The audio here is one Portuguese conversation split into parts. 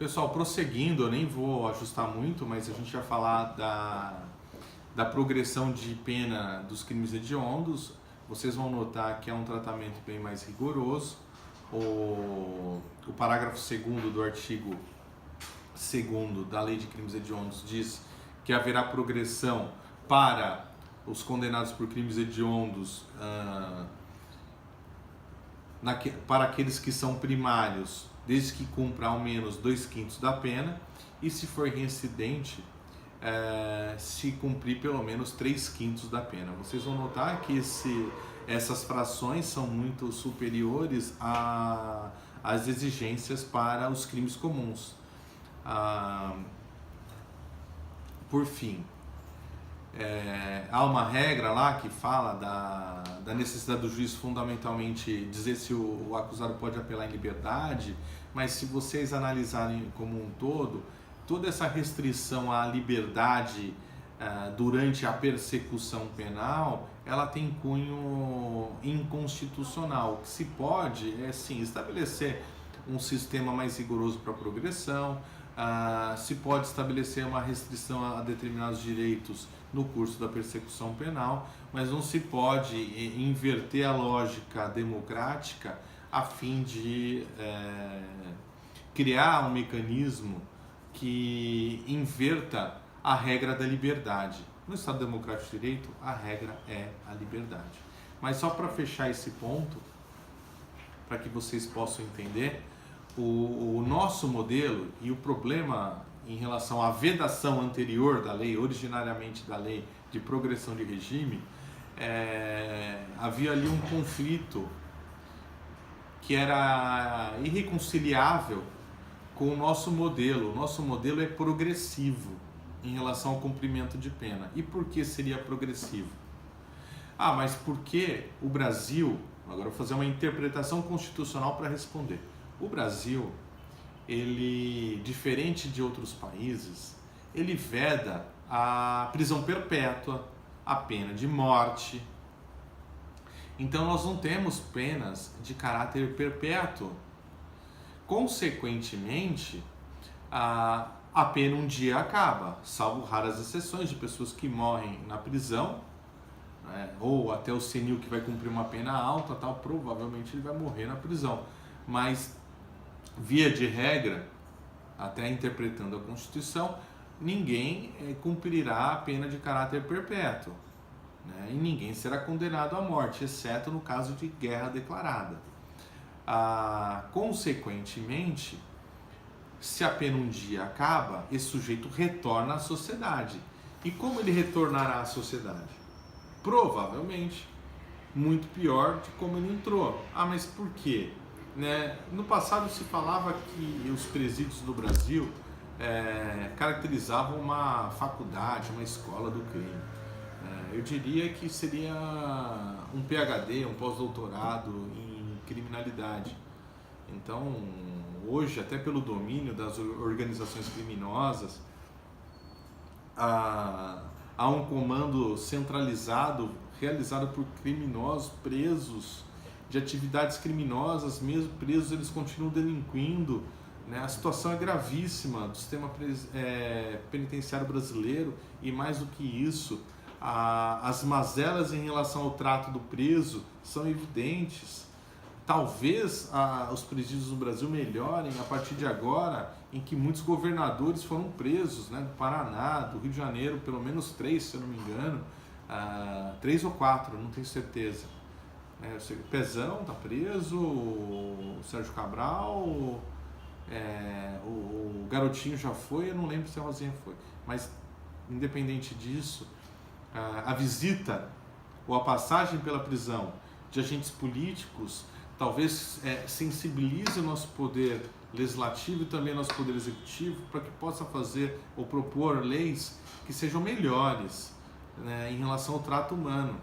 Pessoal, prosseguindo, eu nem vou ajustar muito, mas a gente vai falar da progressão de pena dos crimes hediondos. Vocês vão notar que é um tratamento bem mais rigoroso. O parágrafo 2º do artigo 2º da Lei de Crimes Hediondos diz que haverá progressão para os condenados por crimes hediondos, para aqueles que são primários, desde que cumpra ao menos 2/5 da pena, e se for reincidente, se cumprir pelo menos 3/5 da pena. Vocês vão notar que essas frações são muito superiores às exigências para os crimes comuns. Por fim, há uma regra lá que fala da necessidade do juiz fundamentalmente dizer se o acusado pode apelar em liberdade, mas se vocês analisarem como um todo, toda essa restrição à liberdade durante a persecução penal, ela tem cunho inconstitucional. O que se pode é sim estabelecer um sistema mais rigoroso para a progressão, se pode estabelecer uma restrição a determinados direitos no curso da persecução penal, mas não se pode inverter a lógica democrática a fim de criar um mecanismo que inverta a regra da liberdade. No Estado Democrático de Direito, a regra é a liberdade. Mas só para fechar esse ponto, para que vocês possam entender, o nosso modelo e o problema em relação à vedação anterior da lei, originariamente da lei de progressão de regime, havia ali um conflito que era irreconciliável com o nosso modelo. O nosso modelo é progressivo em relação ao cumprimento de pena. E por que seria progressivo? Mas porque o Brasil, agora eu vou fazer uma interpretação constitucional para responder. O Brasil, ele, diferente de outros países, ele veda a prisão perpétua, a pena de morte. Então nós não temos penas de caráter perpétuo. Consequentemente, a pena um dia acaba, salvo raras exceções de pessoas que morrem na prisão, ou até o senil que vai cumprir uma pena alta, tal, provavelmente ele vai morrer na prisão. Mas, via de regra, até interpretando a Constituição, ninguém cumprirá a pena de caráter perpétuo, e ninguém será condenado à morte, exceto no caso de guerra declarada. Consequentemente, se a pena um dia acaba, esse sujeito retorna à sociedade. E como ele retornará à sociedade? Provavelmente muito pior de como ele entrou. Mas por quê? No passado se falava que os presídios do Brasil caracterizavam uma faculdade, uma escola do crime. Eu diria que seria um PhD, um pós-doutorado em criminalidade. Então, hoje, até pelo domínio das organizações criminosas, há um comando centralizado realizado por criminosos presos de atividades criminosas, mesmo presos eles continuam delinquindo. A situação é gravíssima do sistema penitenciário brasileiro, e mais do que isso, as mazelas em relação ao trato do preso são evidentes. Talvez os presídios no Brasil melhorem a partir de agora, em que muitos governadores foram presos, do Paraná, do Rio de Janeiro, pelo menos 3, se eu não me engano, 3 ou 4, não tenho certeza. O Pezão está preso, o Sérgio Cabral, o Garotinho já foi, eu não lembro se a Rosinha foi. Mas, independente disso, a visita ou a passagem pela prisão de agentes políticos talvez sensibilize o nosso poder legislativo e também o nosso poder executivo para que possa fazer ou propor leis que sejam melhores em relação ao trato humano.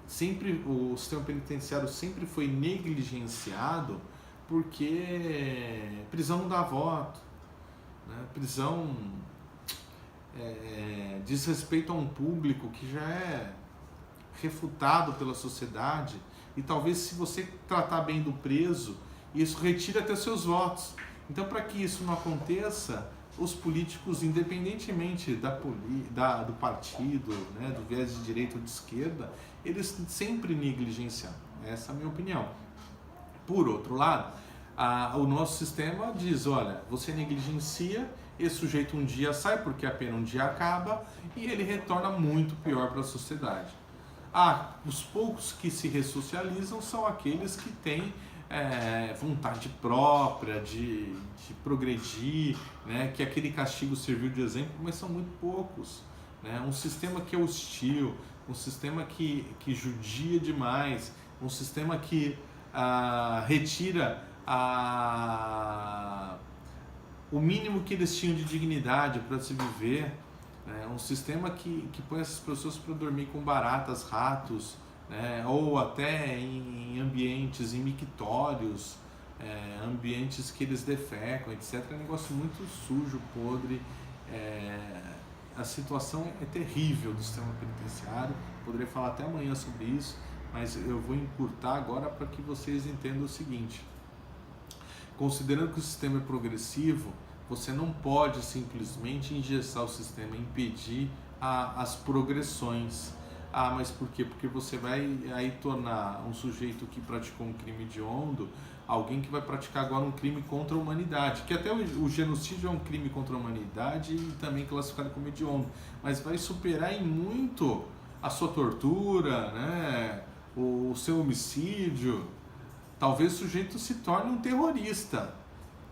Sempre o sistema penitenciário sempre foi negligenciado porque prisão não dá voto, prisão diz respeito a um público que já é refutado pela sociedade, e talvez se você tratar bem do preso, isso retire até seus votos. Então, para que isso não aconteça, os políticos, independentemente do partido, né, do viés de direita ou de esquerda, eles sempre negligenciam. Essa é a minha opinião. Por outro lado, o nosso sistema diz, olha, você negligencia, esse sujeito um dia sai porque a pena um dia acaba e ele retorna muito pior para a sociedade. Os poucos que se ressocializam são aqueles que têm vontade própria de progredir, né? Que aquele castigo serviu de exemplo, mas são muito poucos. Né? Um sistema que é hostil, um sistema que judia demais, um sistema que retira o mínimo que eles tinham de dignidade para se viver, né? Um sistema que põe essas pessoas para dormir com baratas, ratos, né? Ou até em ambientes, em mictórios, ambientes que eles defecam, etc. É um negócio muito sujo, podre. A situação é terrível do sistema penitenciário. Poderia falar até amanhã sobre isso, mas eu vou encurtar agora para que vocês entendam o seguinte. Considerando que o sistema é progressivo, você não pode simplesmente engessar o sistema, impedir as progressões. Mas por quê? Porque você vai aí tornar um sujeito que praticou um crime hediondo alguém que vai praticar agora um crime contra a humanidade, que até o genocídio é um crime contra a humanidade e também classificado como hediondo, mas vai superar em muito a sua tortura, né? O seu homicídio. Talvez o sujeito se torne um terrorista.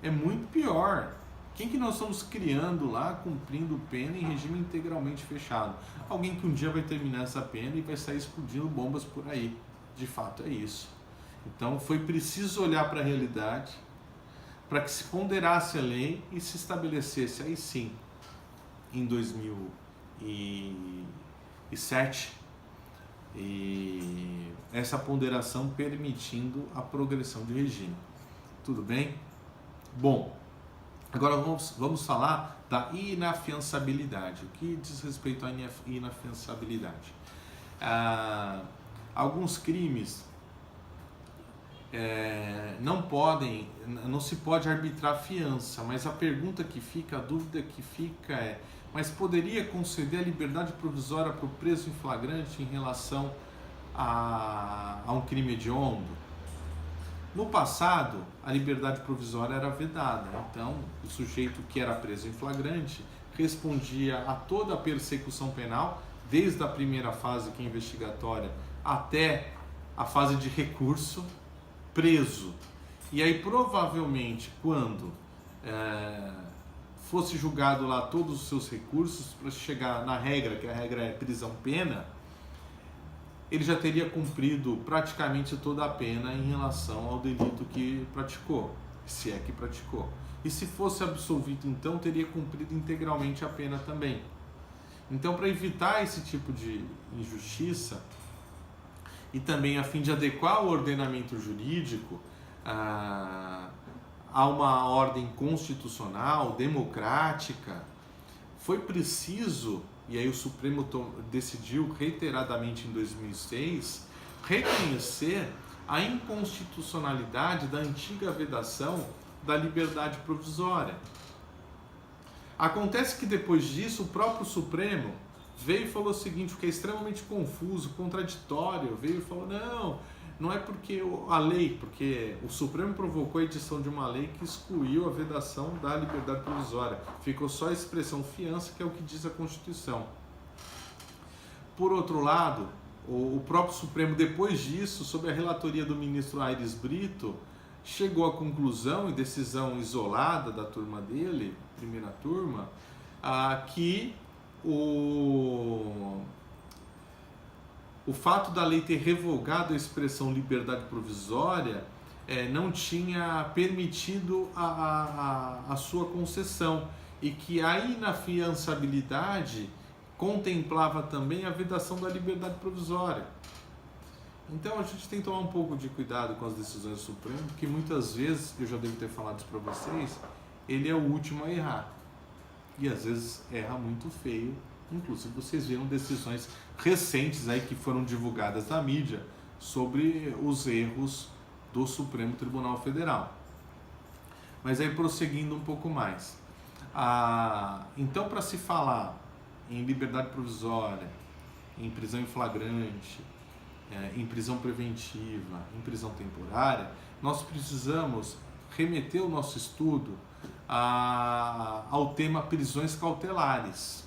É muito pior. Quem que nós estamos criando lá, cumprindo pena em regime integralmente fechado? Alguém que um dia vai terminar essa pena e vai sair explodindo bombas por aí. De fato é isso. Então foi preciso olhar para a realidade para que se ponderasse a lei e se estabelecesse aí sim, em 2007, e essa ponderação permitindo a progressão de regime. Tudo bem? Bom, agora vamos falar da inafiançabilidade. O que diz respeito à inafiançabilidade? Alguns crimes não se pode arbitrar fiança, mas a pergunta que fica, a dúvida que fica mas poderia conceder a liberdade provisória para o preso em flagrante em relação a um crime hediondo? No passado, a liberdade provisória era vedada, então o sujeito que era preso em flagrante respondia a toda a persecução penal, desde a primeira fase, que é investigatória, até a fase de recurso, preso. E aí provavelmente quando fosse julgado lá todos os seus recursos para chegar na regra, que a regra é prisão-pena, ele já teria cumprido praticamente toda a pena em relação ao delito que praticou, se é que praticou. E se fosse absolvido, então, teria cumprido integralmente a pena também. Então, para evitar esse tipo de injustiça e também a fim de adequar o ordenamento jurídico a uma ordem constitucional, democrática, foi preciso, e aí o Supremo decidiu reiteradamente em 2006, reconhecer a inconstitucionalidade da antiga vedação da liberdade provisória. Acontece que depois disso o próprio Supremo veio e falou o seguinte, o que é extremamente confuso, contraditório, veio e falou, não é porque a lei, porque o Supremo provocou a edição de uma lei que excluiu a vedação da liberdade provisória. Ficou só a expressão fiança, que é o que diz a Constituição. Por outro lado, o próprio Supremo, depois disso, sob a relatoria do ministro Aires Brito, chegou à conclusão, e decisão isolada da turma dele, primeira turma, que o fato da lei ter revogado a expressão liberdade provisória não tinha permitido a sua concessão, e que a inafiançabilidade contemplava também a vedação da liberdade provisória. Então a gente tem que tomar um pouco de cuidado com as decisões do Supremo, porque muitas vezes, eu já devo ter falado isso para vocês, ele é o último a errar. E às vezes erra muito feio. Inclusive vocês viram decisões recentes aí que foram divulgadas na mídia sobre os erros do Supremo Tribunal Federal. Mas aí prosseguindo um pouco mais. Então, para se falar em liberdade provisória, em prisão em flagrante, em prisão preventiva, em prisão temporária, nós precisamos remeter o nosso estudo ao tema prisões cautelares.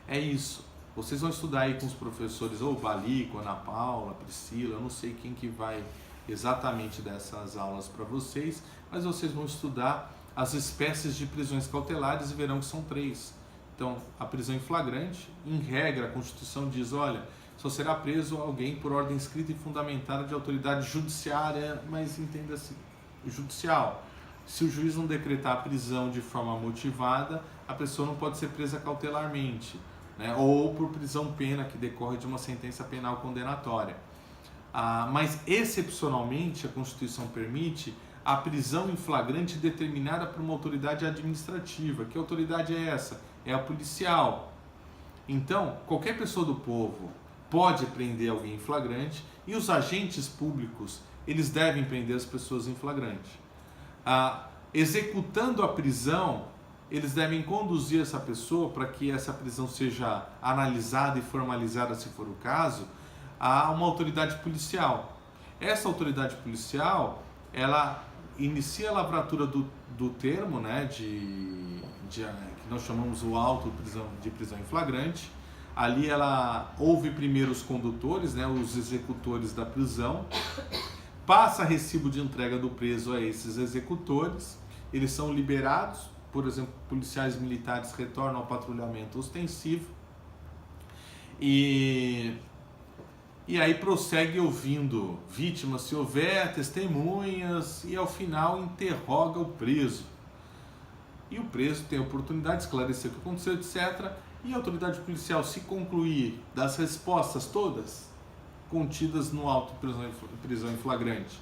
É isso. Vocês vão estudar aí com os professores, ou Balico, Ana Paula, Priscila, eu não sei quem que vai exatamente dessas aulas para vocês, mas vocês vão estudar as espécies de prisões cautelares e verão que são 3. Então, a prisão em flagrante, em regra, a Constituição diz, olha, só será preso alguém por ordem escrita e fundamentada de autoridade judiciária, mas entenda-se, judicial. Se o juiz não decretar a prisão de forma motivada, a pessoa não pode ser presa cautelarmente, né? Ou por prisão pena que decorre de uma sentença penal condenatória. Mas excepcionalmente a Constituição permite a prisão em flagrante determinada por uma autoridade administrativa. Que autoridade é essa? É a policial. Então, qualquer pessoa do povo pode prender alguém em flagrante e os agentes públicos, eles devem prender as pessoas em flagrante. Executando a prisão, eles devem conduzir essa pessoa para que essa prisão seja analisada e formalizada, se for o caso, a uma autoridade policial. Essa autoridade policial, ela inicia a lavratura do termo, né, que nós chamamos o auto de prisão em flagrante. Ali ela ouve primeiro os condutores, né, os executores da prisão, passa recibo de entrega do preso a esses executores, eles são liberados, por exemplo, policiais militares retornam ao patrulhamento ostensivo e aí prossegue ouvindo vítimas, se houver, testemunhas, e ao final interroga o preso. E o preso tem a oportunidade de esclarecer o que aconteceu, etc. E a autoridade policial, se concluir das respostas todas contidas no auto de prisão em flagrante,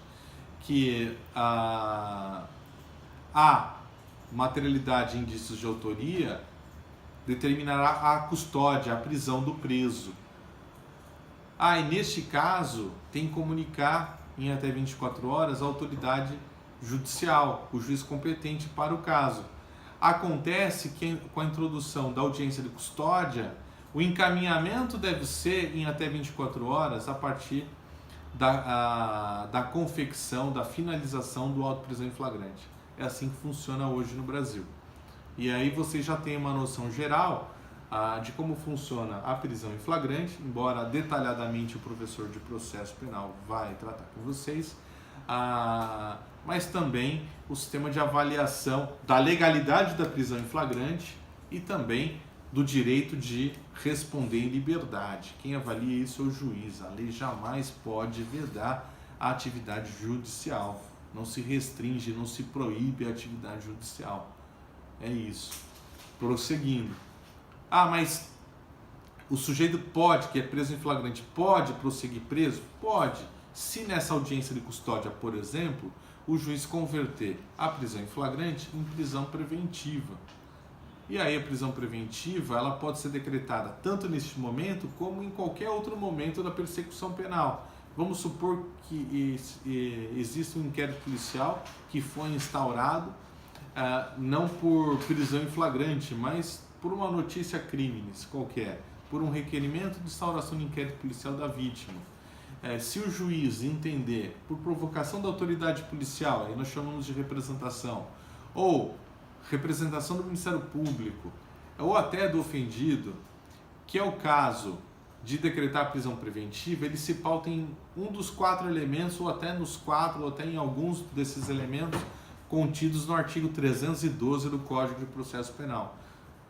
que há materialidade e indícios de autoria, determinará a custódia, a prisão do preso. E neste caso, tem que comunicar em até 24 horas a autoridade judicial, o juiz competente para o caso. Acontece que com a introdução da audiência de custódia, o encaminhamento deve ser em até 24 horas a partir da confecção, da finalização do auto de prisão em flagrante. É assim que funciona hoje no Brasil. E aí você já tem uma noção geral de como funciona a prisão em flagrante, embora detalhadamente o professor de processo penal vai tratar com vocês, mas também o sistema de avaliação da legalidade da prisão em flagrante e também do direito de responder em liberdade. Quem avalia isso é o juiz. A lei jamais pode vedar a atividade judicial. Não se restringe, não se proíbe a atividade judicial. É isso. Prosseguindo. Mas o sujeito pode, que é preso em flagrante, pode prosseguir preso? Pode. Se nessa audiência de custódia, por exemplo, o juiz converter a prisão em flagrante em prisão preventiva. E aí a prisão preventiva, ela pode ser decretada tanto neste momento como em qualquer outro momento da persecução penal. Vamos supor que existe um inquérito policial que foi instaurado não por prisão em flagrante, mas por uma notícia crimes qualquer, por um requerimento de instauração de inquérito policial da vítima. Se o juiz entender, por provocação da autoridade policial, aí nós chamamos de representação, ou representação do Ministério Público, ou até do ofendido, que é o caso de decretar a prisão preventiva, ele se pauta em um dos 4 elementos, ou até nos 4, ou até em alguns desses elementos contidos no artigo 312 do Código de Processo Penal.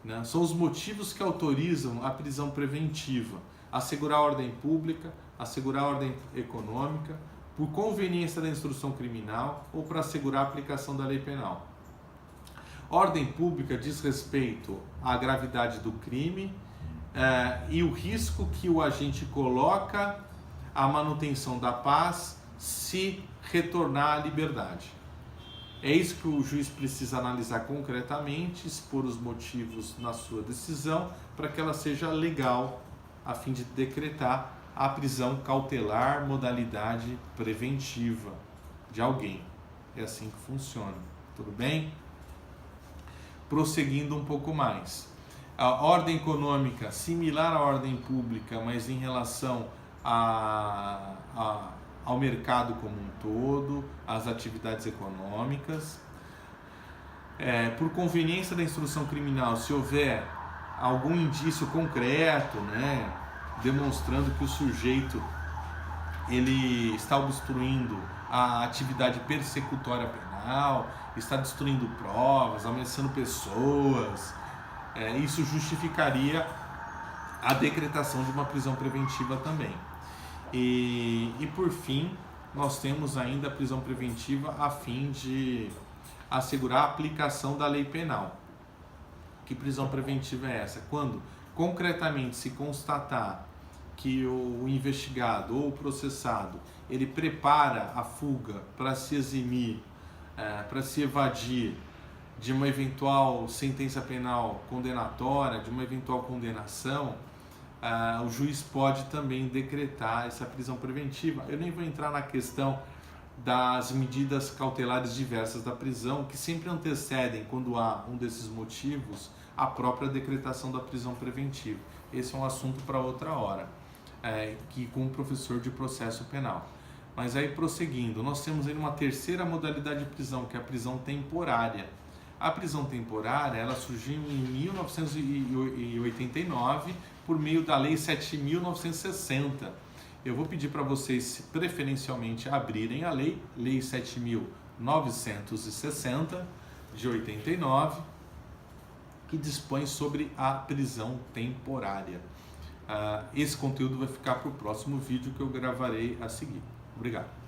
Né? São os motivos que autorizam a prisão preventiva: assegurar a ordem pública, assegurar a ordem econômica, por conveniência da instrução criminal ou para assegurar a aplicação da lei penal. Ordem pública diz respeito à gravidade do crime e o risco que o agente coloca à manutenção da paz se retornar à liberdade. É isso que o juiz precisa analisar concretamente, expor os motivos na sua decisão para que ela seja legal, a fim de decretar a prisão cautelar, modalidade preventiva de alguém. É assim que funciona, tudo bem? Prosseguindo um pouco mais. A ordem econômica, similar à ordem pública, mas em relação ao mercado como um todo, às atividades econômicas. Por conveniência da instrução criminal, se houver algum indício concreto, né, demonstrando que o sujeito ele está obstruindo a atividade persecutória penal, está destruindo provas, ameaçando pessoas, isso justificaria a decretação de uma prisão preventiva também. E por fim, nós temos ainda a prisão preventiva a fim de assegurar a aplicação da lei penal. Que prisão preventiva é essa? Quando concretamente se constatar que o investigado ou o processado ele prepara a fuga para se eximir, para se evadir de uma eventual sentença penal condenatória, de uma eventual condenação, o juiz pode também decretar essa prisão preventiva. Eu nem vou entrar na questão das medidas cautelares diversas da prisão, que sempre antecedem, quando há um desses motivos, a própria decretação da prisão preventiva. Esse é um assunto para outra hora, que com o professor de processo penal. Mas aí, prosseguindo, nós temos aí uma terceira modalidade de prisão, que é a prisão temporária. A prisão temporária, ela surgiu em 1989 por meio da Lei 7.960. Eu vou pedir para vocês preferencialmente abrirem a Lei 7.960 de 89, que dispõe sobre a prisão temporária. Esse conteúdo vai ficar para o próximo vídeo que eu gravarei a seguir. Obrigado.